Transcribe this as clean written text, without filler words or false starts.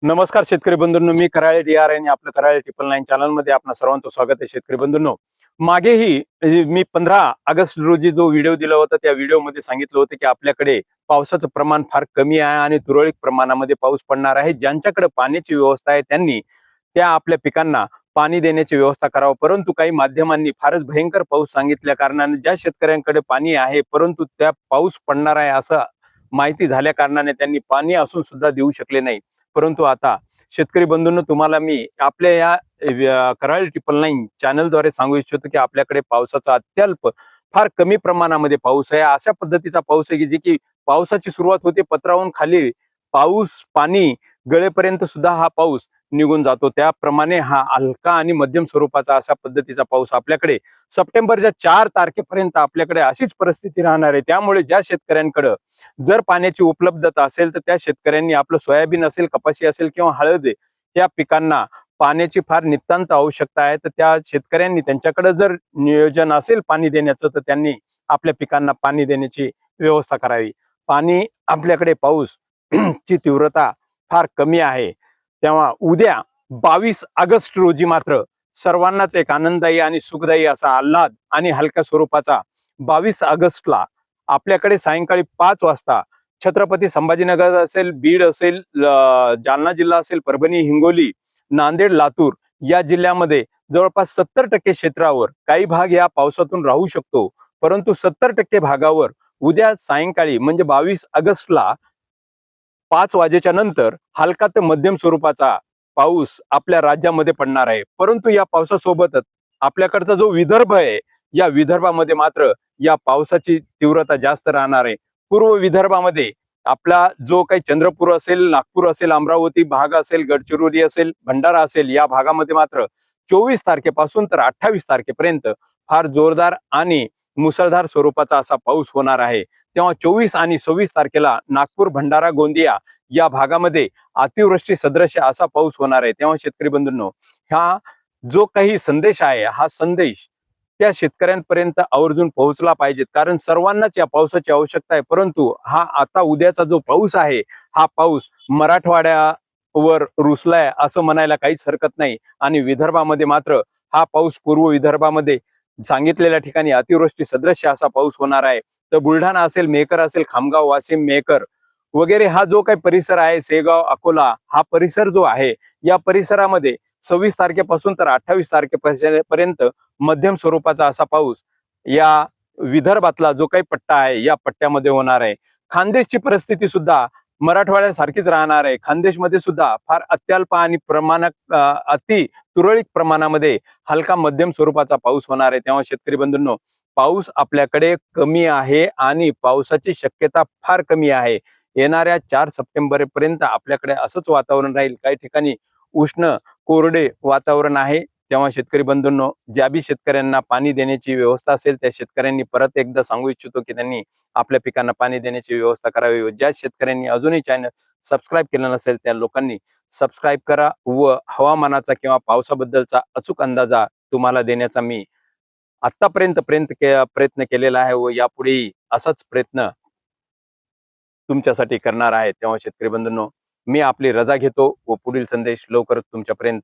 नमस्कार शेतकरी बंधूंनो, मी कराळे DR आणि आपलं कराळे 999 चॅनल मध्ये आपणा सर्वांचं स्वागत आहे. शेतकरी बंधूंनो, मागेही मी 15 ऑगस्ट रोजी जो व्हिडिओ दिला होता त्या व्हिडिओमध्ये सांगितलं होतं की आपल्याकडे पावसाचं प्रमाण फार कमी आहे आणि तुरळक प्रमाणामध्ये पाऊस पडणार आहे. ज्यांच्याकडे पाण्याची व्यवस्था आहे त्यांनी त्या आपल्या पिकांना पाणी देण्याची व्यवस्था करावं. परंतु काही माध्यमांनी फारच भयंकर पाऊस सांगितल्या कारणाने ज्या शेतकऱ्यांकडे पाणी आहे परंतु त्या पाऊस पडणार आहे असं माहिती झाल्या कारणाने त्यांनी पाणी असून सुद्धा देऊ शकले नाही. परंतु आता शेतकरी बंधूंनो, तुम्हाला मी आपल्या या कराळे 999 चॅनलद्वारे सांगू इच्छितो की आपल्याकडे पावसाचा अत्यल्प फार कमी प्रमाणामध्ये पाऊस आहे. अशा पद्धतीचा पाऊस आहे की जी की पावसाची सुरुवात होते पत्रावून खाली पाऊस पाणी गळेपर्यंत सुद्धा हा पाऊस निघून जातो. त्याप्रमाणे हा हलका आणि मध्यम स्वरूपाचा अशा पद्धतीचा पाऊस आपल्याकडे सप्टेंबरच्या 4 तारखेपर्यंत आपल्याकडे अशीच परिस्थिती राहणार आहे. त्यामुळे ज्या शेतकऱ्यांकडे जर पाण्याची उपलब्धता असेल तर त्या शेतकऱ्यांनी आपलं सोयाबीन असेल, कपाशी असेल किंवा हळद या पिकांना पाण्याची फार नितांत आवश्यकता आहे. तर त्या शेतकऱ्यांनी त्यांच्याकडे जर नियोजन असेल पाणी देण्याचं तर त्यांनी आपल्या पिकांना पाणी देण्याची व्यवस्था करावी. पाणी आपल्याकडे पाऊस ची तीव्रता फार कमी आहे. तेव्हा उद्या 22 ऑगस्ट रोजी मात्र सर्वांनाच एक आनंददायी आणि सुखदायी असा आल्हाद आणि हलक्या स्वरूपाचा 22 ऑगस्टला आपल्याकडे सायंकाळी 5 वाजता छत्रपती संभाजीनगर असेल, बीड असेल, जालना जिल्हा असेल, परभणी, हिंगोली, नांदेड, लातूर या जिल्ह्यामध्ये जवळपास 70% क्षेत्रावर काही भाग या पावसातून राहू शकतो. परंतु 70% भागावर उद्या सायंकाळी म्हणजे 22 ऑगस्टला 5 वाजेच्या नंतर हलका ते मध्यम स्वरूपाचा पाऊस आपल्या राज्यामध्ये पडणार आहे. परंतु या पावसासोबतच आपल्याकडचा जो विदर्भ आहे या विदर्भामध्ये मात्र या पावसाची तीव्रता जास्त राहणार आहे. पूर्व विदर्भामध्ये आपला जो काही चंद्रपूर असेल, नागपूर असेल, अमरावती भाग असेल, गडचिरोली असेल, भंडारा असेल या भागामध्ये मात्र 24 तारखेपासून तर 28 तारखेपर्यंत फार जोरदार आणि मुसळधार स्वरूपाचा असा पाऊस होणार आहे. तेव्हा 24 आणि 26 तारखेला नागपूर, भंडारा, गोंदिया या भागामध्ये अतिवृष्टी सदृश असा पाऊस होणार आहे. तेव्हा शेतकरी बंधूंनो, हा जो काही संदेश आहे हा संदेश त्या शेतकऱ्यांपर्यंत आवर्जून पोहोचला पाहिजे, कारण सर्वांनाच या पावसाची आवश्यकता आहे. परंतु हा आता उद्याचा जो पाऊस आहे हा पाऊस मराठवाड्यावर रुसलाय असं म्हणायला काहीच हरकत नाही. आणि विदर्भामध्ये मात्र हा पाऊस पूर्व विदर्भामध्ये सांगितलेल्या ठिकाणी अतिवृष्टी सदृश असा पाऊस होणार आहे. तर बुलढाणा असेल, मेहकर असेल, खामगाव, वाशिम, मेहकर वगैरे हा जो काही परिसर आहे, शेगाव, अकोला हा परिसर जो आहे या परिसरामध्ये 26 तारखेपासून तर 28 तारखेपर्यंत मध्यम स्वरूपाचा असा पाऊस या विदर्भातला जो काही पट्टा आहे या पट्ट्यामध्ये होणार आहे. खानदेशची परिस्थिती सुद्धा मराठवाड्यासारखीच राहणार आहे. खानदेशमध्ये सुद्धा फार अत्यल्प आणि अति तुरळक प्रमाणामध्ये हलका मध्यम स्वरूपाचा पाऊस होणार आहे. तेव्हा शेतकरी बंधूंनो, पाऊस आपल्याकडे कमी आहे आणि पावसाची शक्यता फार कमी आहे. येणाऱ्या 4 सप्टेंबर पर्यंत आपल्याकडे असंच वातावरण राहील. काही ठिकाणी उष्ण कोरडे वातावरण आहे. तेव्हा शेतकरी बंधूंनो, ज्या बी शेतकऱ्यांना पाणी देण्याची व्यवस्था असेल त्या शेतकऱ्यांनी परत एकदा सांगू इच्छितो की त्यांनी आपल्या पिकांना पाणी देण्याची व्यवस्था करावी. ज्या शेतकऱ्यांनी अजूनही चॅनल सबस्क्राईब केलं नसेल त्या लोकांनी सबस्क्राईब करा व हवामानाचा किंवा पावसाबद्दलचा अचूक अंदाजा तुम्हाला देण्याचा मी आतापर्यंत प्रयत्न केलेला आहे व यापुढेही असाच प्रयत्न तुमच्यासाठी करणार आहे. तेव्हा शेतकरी बंधूंनो, मी आपली रजा घेतो व पुढील संदेश लवकरच तुमच्यापर्यंत